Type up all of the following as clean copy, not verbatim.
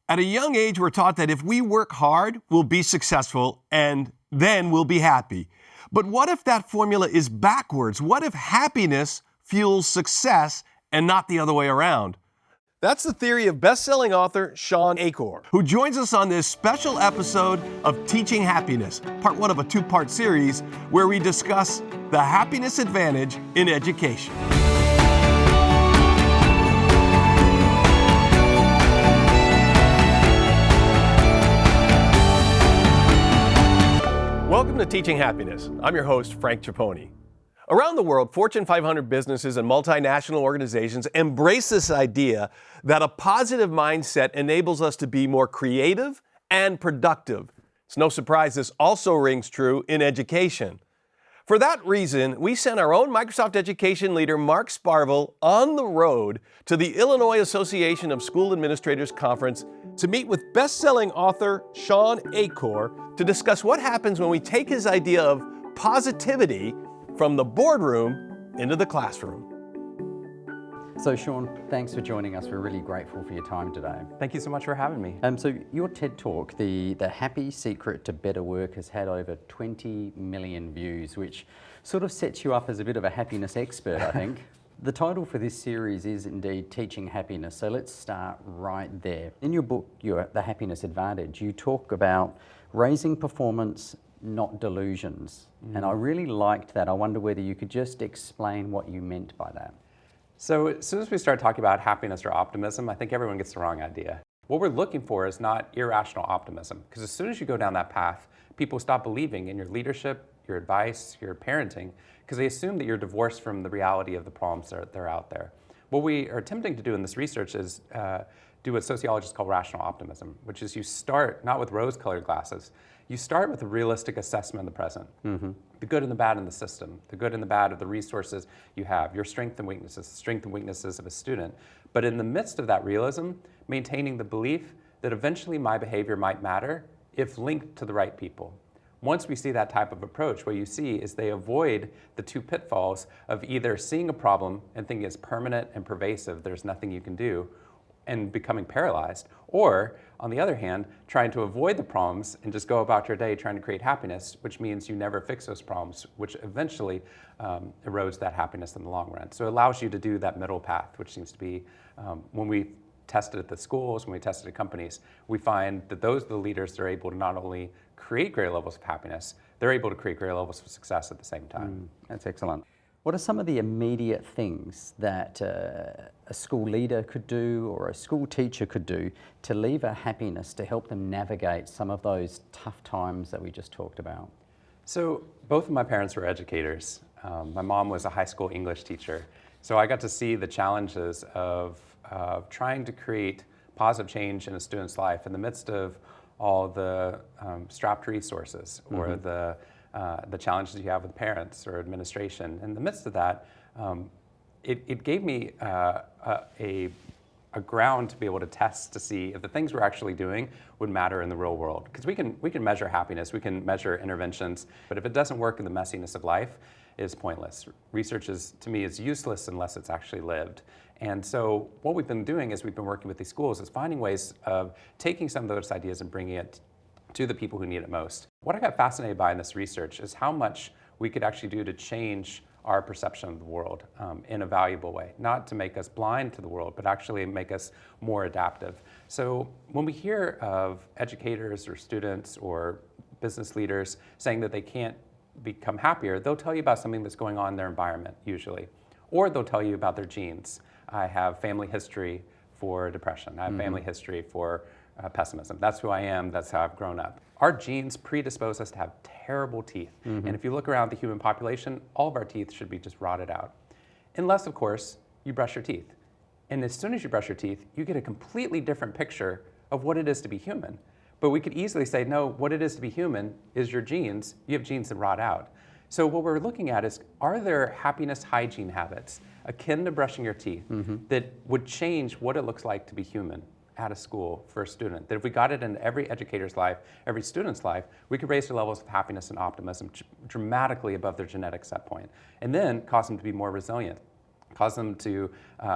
At a young age, we're taught that if we work hard, we'll be successful and then we'll be happy. But what if that formula is backwards? What if happiness fuels success and not the other way around? That's the theory of best-selling author Shawn Achor, who joins us on this special episode of Teaching Happiness, part one of a two-part series where we discuss the happiness advantage in education. Welcome to Teaching Happiness. I'm your host, Frank Ciappone. Around the world, Fortune 500 businesses and multinational organizations embrace this idea that a positive mindset enables us to be more creative and productive. It's no surprise this also rings true in education. For that reason, we sent our own Microsoft education leader, Mark Sparvell, on the road to the Illinois Association of School Administrators Conference to meet with best-selling author Shawn Achor to discuss what happens when we take his idea of positivity from the boardroom into the classroom. So Shawn, thanks for joining us. We're really grateful for your time today. Thank you so much for having me. So your TED Talk, the Happy Secret to Better Work, has had over 20 million views, which sort of sets you up as a bit of a happiness expert, I think. The title for this series is indeed Teaching Happiness, so let's start right there. In your book, The Happiness Advantage, you talk about raising performance, not delusions. And I really liked that. I wonder whether you could just explain what you meant by that. So as soon as we start talking about happiness or optimism, I think everyone gets the wrong idea. What we're looking for is not irrational optimism, because as soon as you go down that path, people stop believing in your leadership, your advice, your parenting, because they assume that you're divorced from the reality of the problems that are out there. What we are attempting to do in this research is do what sociologists call rational optimism, which is you start not with rose-colored glasses, you start with a realistic assessment of the present. The good and the bad in the system, the good and the bad of the resources you have, your strengths and weaknesses of a student. But in the midst of that realism, maintaining the belief that eventually my behavior might matter if linked to the right people. Once we see that type of approach, what you see is they avoid the two pitfalls of either seeing a problem and thinking it's permanent and pervasive, there's nothing you can do, and becoming paralyzed, or on the other hand, trying to avoid the problems and just go about your day trying to create happiness, which means you never fix those problems, which eventually erodes that happiness in the long run. So it allows you to do that middle path, which seems to be, when we tested at the schools, when we tested at companies, we find that those are the leaders that are able to not only create great levels of happiness, they're able to create great levels of success at the same time. That's excellent. What are some of the immediate things that a school leader could do or a school teacher could do to lever happiness to help them navigate some of those tough times that we just talked about? So both of my parents were educators. My mom was a high school English teacher. So I got to see the challenges of trying to create positive change in a student's life in the midst of all the strapped resources or the challenges you have with parents or administration. In the midst of that, it gave me a ground to be able to test to see if the things we're actually doing would matter in the real world. Because we can measure happiness, we can measure interventions, but if it doesn't work in the messiness of life, it's pointless. Research to me is useless unless it's actually lived. And so what we've been doing is we've been working with these schools is finding ways of taking some of those ideas and bringing it to the people who need it most. What I got fascinated by in this research is how much we could actually do to change our perception of the world in a valuable way, not to make us blind to the world, but actually make us more adaptive. So when we hear of educators or students or business leaders saying that they can't become happier, they'll tell you about something that's going on in their environment usually, or they'll tell you about their genes. I have family history for depression. I have family history for pessimism. That's who I am, that's how I've grown up. Our genes predispose us to have terrible teeth. And if you look around the human population, all of our teeth should be just rotted out. Unless, of course, you brush your teeth. And as soon as you brush your teeth, you get a completely different picture of what it is to be human. But we could easily say, no, what it is to be human is your genes. You have genes that rot out. So what we're looking at is, are there happiness hygiene habits akin to brushing your teeth that would change what it looks like to be human at a school for a student? That if we got it in every educator's life, every student's life, we could raise their levels of happiness and optimism dramatically above their genetic set point, and then cause them to be more resilient, cause them to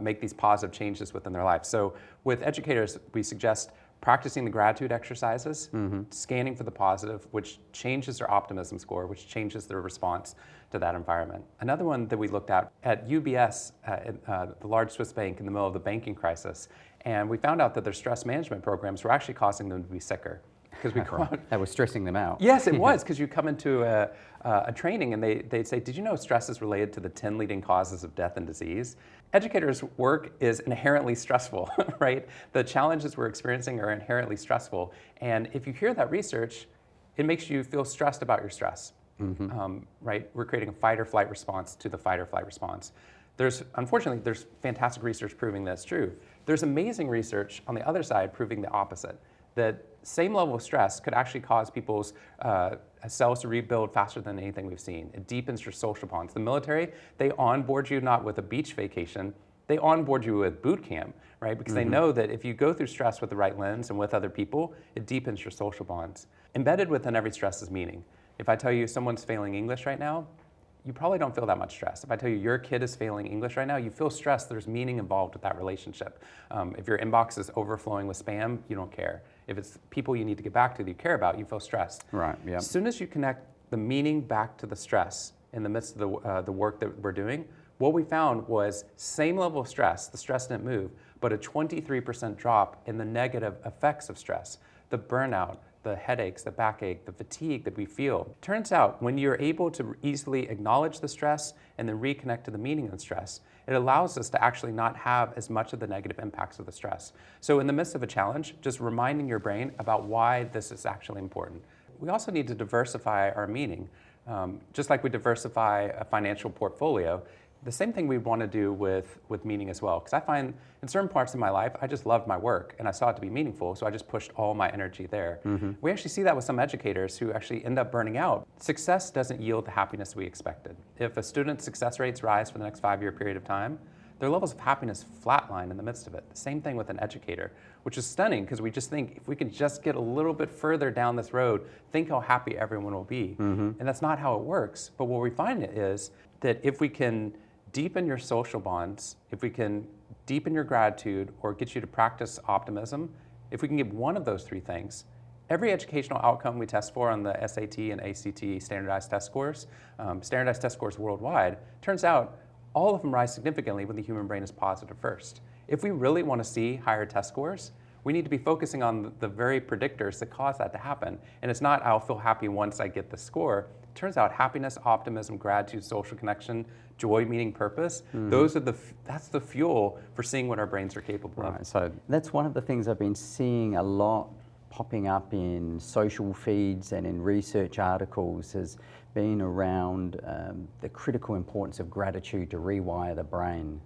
make these positive changes within their life. So with educators, we suggest practicing the gratitude exercises, scanning for the positive, which changes their optimism score, which changes their response to that environment. Another one that we looked at UBS, the large Swiss bank in the middle of the banking crisis, and we found out that their stress management programs were actually causing them to be sicker. Because we go out, That was stressing them out. yes, it was, because you come into a training and they'd say, did you know stress is related to the 10 leading causes of death and disease? Educators' work is inherently stressful, right? The challenges we're experiencing are inherently stressful. And if you hear that research, it makes you feel stressed about your stress, right? We're creating a fight or flight response to the fight or flight response. Unfortunately, there's fantastic research proving that's true. There's amazing research on the other side proving the opposite, that same level of stress could actually cause people's cells to rebuild faster than anything we've seen. It deepens your social bonds. The military, they onboard you not with a beach vacation, they onboard you with boot camp, right? Because they know that if you go through stress with the right lens and with other people, it deepens your social bonds. Embedded within every stress is meaning. If I tell you someone's failing English right now, you probably don't feel that much stress. If I tell you your kid is failing English right now, you feel stressed. There's meaning involved with that relationship. If your inbox is overflowing with spam, you don't care. If it's people you need to get back to that you care about, you feel stressed. Right, yeah. As soon as you connect the meaning back to the stress in the midst of the work that we're doing, what we found was same level of stress, the stress didn't move, but a 23% drop in the negative effects of stress, the burnout, the headaches, the backache, the fatigue that we feel. Turns out when you're able to easily acknowledge the stress and then reconnect to the meaning of the stress, it allows us to actually not have as much of the negative impacts of the stress. So in the midst of a challenge, just reminding your brain about why this is actually important. We also need to diversify our meaning. Just like we diversify a financial portfolio, the same thing we want to do with meaning as well. Because I find in certain parts of my life, I just loved my work and I saw it to be meaningful, so I just pushed all my energy there. We actually see that with some educators who actually end up burning out. Success doesn't yield the happiness we expected. If a student's success rates rise for the next 5-year period of time, their levels of happiness flatline in the midst of it. The same thing with an educator, which is stunning because we just think if we can just get a little bit further down this road, think how happy everyone will be. And that's not how it works. But what we find is that if we can deepen your social bonds, if we can deepen your gratitude or get you to practice optimism, if we can get one of those three things, every educational outcome we test for on the SAT and ACT standardized test scores worldwide, turns out all of them rise significantly when the human brain is positive first. If we really want to see higher test scores, we need to be focusing on the very predictors that cause that to happen. And it's not, I'll feel happy once I get the score. It turns out happiness, optimism, gratitude, social connection, joy, meaning, purpose, that's the fuel for seeing what our brains are capable of. Right, so that's one of the things I've been seeing a lot popping up in social feeds and in research articles has been around the critical importance of gratitude to rewire the brain.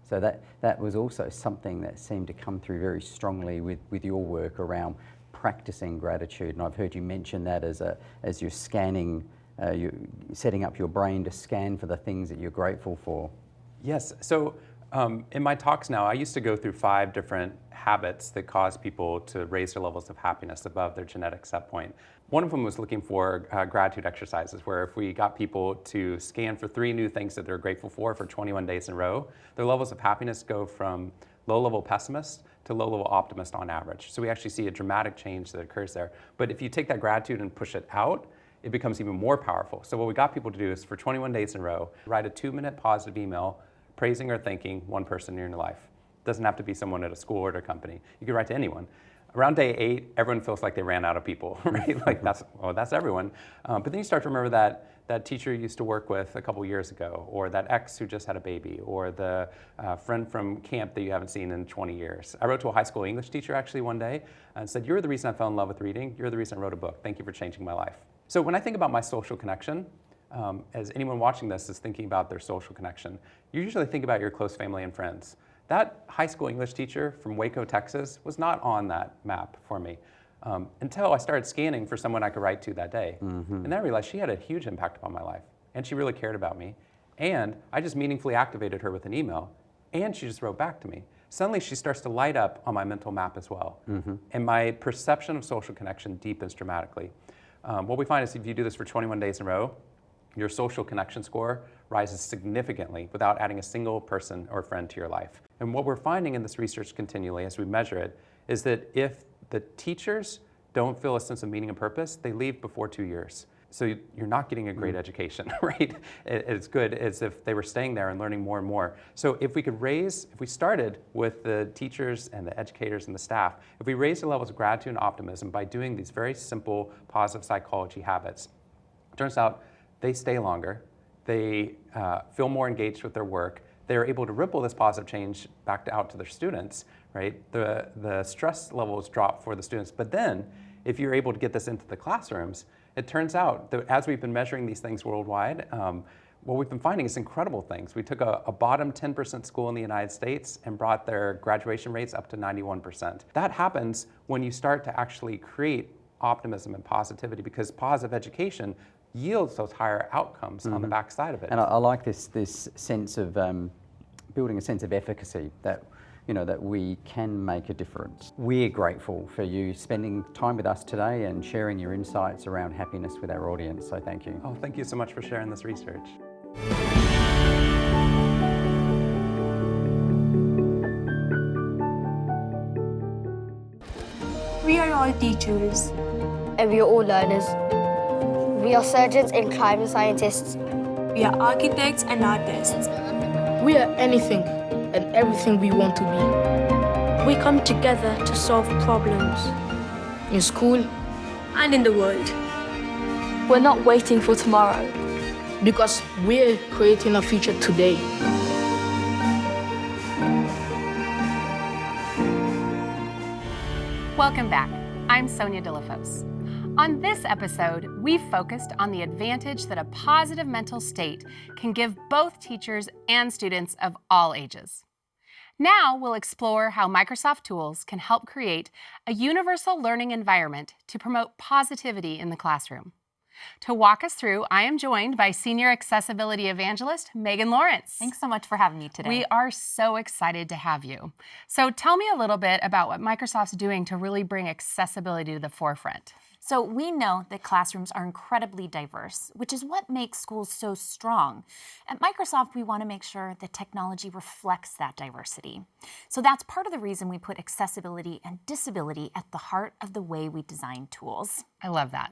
So that was also something that seemed to come through very strongly with your work around practicing gratitude. And I've heard you mention that as you're scanning, you're setting up your brain to scan for the things that you're grateful for. Yes, so in my talks now, I used to go through 5 different habits that cause people to raise their levels of happiness above their genetic set point. One of them was looking for gratitude exercises, where if we got people to scan for 3 new things that they're grateful for 21 days in a row, their levels of happiness go from low-level pessimist to low-level optimist on average. So we actually see a dramatic change that occurs there. But if you take that gratitude and push it out, it becomes even more powerful. So what we got people to do is for 21 days in a row, write a 2-minute positive email praising or thanking one person in your life. It doesn't have to be someone at a school or at a company. You can write to anyone. Around day 8, everyone feels like they ran out of people, right? Like that's everyone. But then you start to remember that teacher you used to work with a couple years ago, or that ex who just had a baby, or the friend from camp that you haven't seen in 20 years. I wrote to a high school English teacher actually one day and said, "You're the reason I fell in love with reading. You're the reason I wrote a book. Thank you for changing my life." So when I think about my social connection, as anyone watching this is thinking about their social connection, you usually think about your close family and friends. That high school English teacher from Waco, Texas, was not on that map for me until I started scanning for someone I could write to that day. And then I realized she had a huge impact upon my life, and she really cared about me. And I just meaningfully activated her with an email, and she just wrote back to me. Suddenly she starts to light up on my mental map as well. And my perception of social connection deepens dramatically. What we find is if you do this for 21 days in a row, your social connection score rises significantly without adding a single person or friend to your life. And what we're finding in this research continually as we measure it is that if the teachers don't feel a sense of meaning and purpose, they leave before 2 years. So you're not getting a great education, right? It's good as if they were staying there and learning more and more. So if we started with the teachers and the educators and the staff, if we raise the levels of gratitude and optimism by doing these very simple positive psychology habits, it turns out they stay longer, they feel more engaged with their work, they're able to ripple this positive change out to their students, right? The stress levels drop for the students, but then if you're able to get this into the classrooms, it turns out that as we've been measuring these things worldwide, what we've been finding is incredible things. We took a bottom 10% school in the United States and brought their graduation rates up to 91%. That happens when you start to actually create optimism and positivity, because positive education yields those higher outcomes on the backside of it. And I like this sense of building a sense of efficacy that that we can make a difference. We're grateful for you spending time with us today and sharing your insights around happiness with our audience, so thank you. Oh, thank you so much for sharing this research. We are all teachers. And we are all learners. We are surgeons and climate scientists. We are architects and artists. We are anything and everything we want to be. We come together to solve problems. In school And in the world. We're not waiting for tomorrow. because we're creating a future today. Welcome back. I'm Sonia DeLaFose. On this episode, we've focused on the advantage that a positive mental state can give both teachers and students of all ages. Now we'll explore how Microsoft tools can help create a universal learning environment to promote positivity in the classroom. To walk us through, I am joined by Senior Accessibility Evangelist Megan Lawrence. Thanks so much for having me today. We are so excited to have you. So tell me a little bit about what Microsoft's doing to really bring accessibility to the forefront. So we know that classrooms are incredibly diverse, which is what makes schools so strong. At Microsoft, we want to make sure that technology reflects that diversity. So that's part of the reason we put accessibility and disability at the heart of the way we design tools. I love that.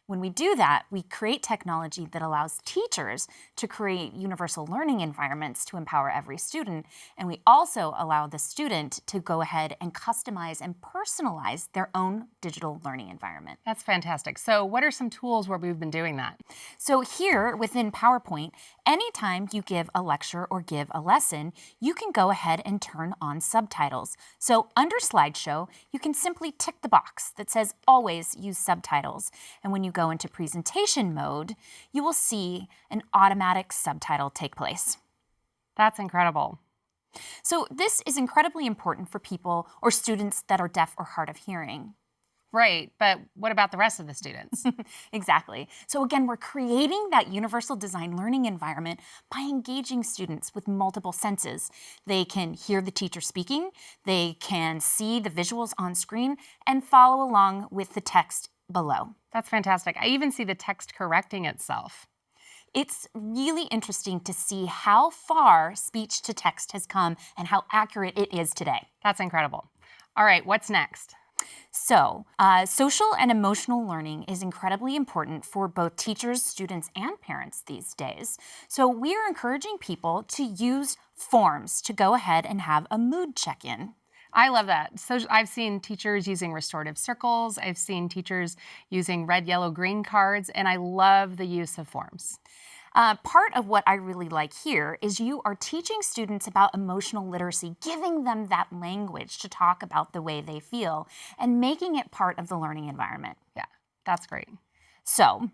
When we do that, we create technology that allows teachers to create universal learning environments to empower every student, and we also allow the student to go ahead and customize and personalize their own digital learning environment. That's fantastic. So what are some tools where we've been doing that? So here within PowerPoint, anytime you give a lecture or give a lesson, you can go ahead and turn on subtitles. So under Slideshow, you can simply tick the box that says always use subtitles. And when you go into presentation mode, you will see an automatic subtitle take place. That's incredible. So this is incredibly important for people or students that are deaf or hard of hearing. Right, but what about the rest of the students? Exactly. So again, we're creating that universal design learning environment by engaging students with multiple senses. They can hear the teacher speaking, they can see the visuals on screen, and follow along with the text below. That's fantastic. I even see the text correcting itself. It's really interesting to see how far speech to text has come and how accurate it is today. That's incredible. All right, what's next? So, social and emotional learning is incredibly important for both teachers, students, and parents these days. So we are encouraging people to use forms to go ahead and have a mood check-in. I love that. So I've seen teachers using restorative circles. I've seen teachers using red, yellow, green cards, and I love the use of forms. Part of what I really like here is you are teaching students about emotional literacy, giving them that language to talk about the way they feel, and making it part of the learning environment. Yeah, that's great. So,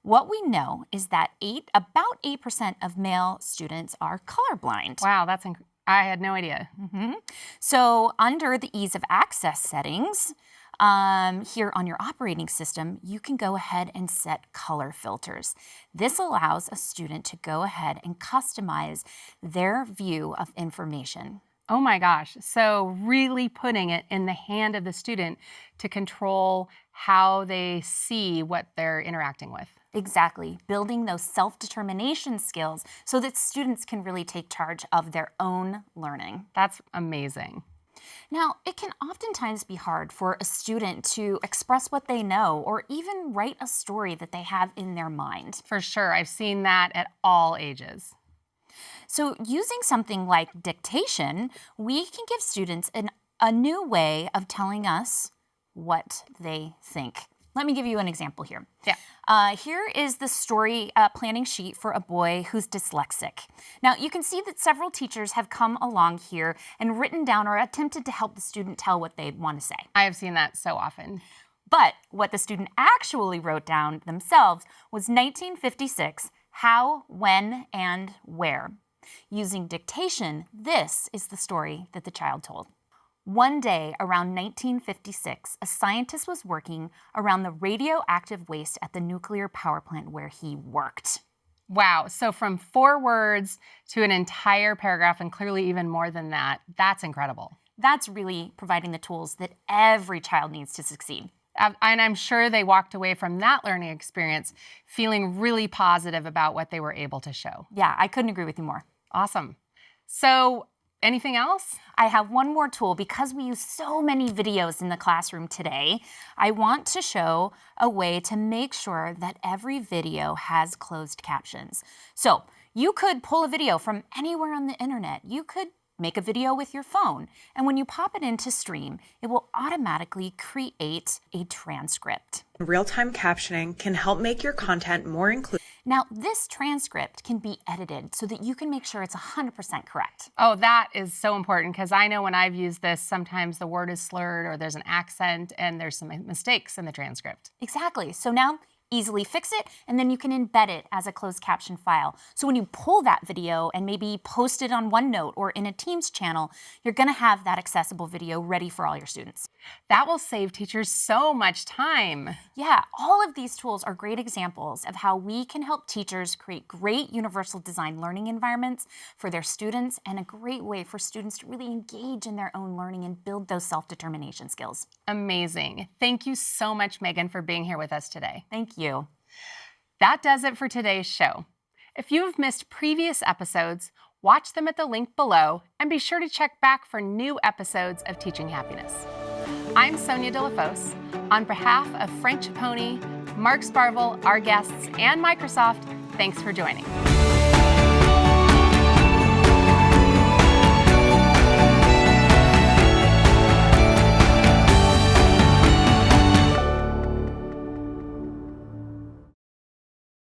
what we know is that about 8% of male students are colorblind. Wow, I had no idea. Mm-hmm. So under the ease of access settings, here on your operating system, you can go ahead and set color filters. This allows a student to go ahead and customize their view of information. Oh my gosh. So really putting it in the hand of the student to control how they see what they're interacting with. Exactly. Building those self-determination skills so that students can really take charge of their own learning. That's amazing. Now, it can oftentimes be hard for a student to express what they know or even write a story that they have in their mind. For sure, I've seen that at all ages. So using something like dictation, we can give students a new way of telling us what they think. Let me give you an example here. Yeah. Here is the story planning sheet for a boy who's dyslexic. Now, you can see that several teachers have come along here and written down or attempted to help the student tell what they want to say. I have seen that so often. But what the student actually wrote down themselves was 1956, how, when, and where. Using dictation, this is the story that the child told. One day around 1956, a scientist was working around the radioactive waste at the nuclear power plant where he worked. Wow, so from 4 words to an entire paragraph, and clearly even more than that, that's incredible. That's really providing the tools that every child needs to succeed. And I'm sure they walked away from that learning experience feeling really positive about what they were able to show. Yeah, I couldn't agree with you more. Awesome. So, anything else? I have one more tool. Because we use so many videos in the classroom today, I want to show a way to make sure that every video has closed captions. So you could pull a video from anywhere on the internet. You could make a video with your phone, and when you pop it into Stream, it will automatically create a transcript. Real-time captioning can help make your content more inclusive. Now, this transcript can be edited so that you can make sure it's 100% correct. Oh, that is so important, because I know when I've used this, sometimes the word is slurred or there's an accent and there's some mistakes in the transcript. Exactly. So now, easily fix it, and then you can embed it as a closed caption file. So when you pull that video and maybe post it on OneNote or in a Teams channel, you're gonna have that accessible video ready for all your students. That will save teachers so much time. Yeah, all of these tools are great examples of how we can help teachers create great universal design learning environments for their students, and a great way for students to really engage in their own learning and build those self-determination skills. Amazing. Thank you so much, Megan, for being here with us today. Thank you. That does it for today's show. If you have missed previous episodes, watch them at the link below and be sure to check back for new episodes of Teaching Happiness. I'm Sonia DeLaFose. On behalf of Frank Ciappone, Mark Sparvell, our guests, and Microsoft, thanks for joining.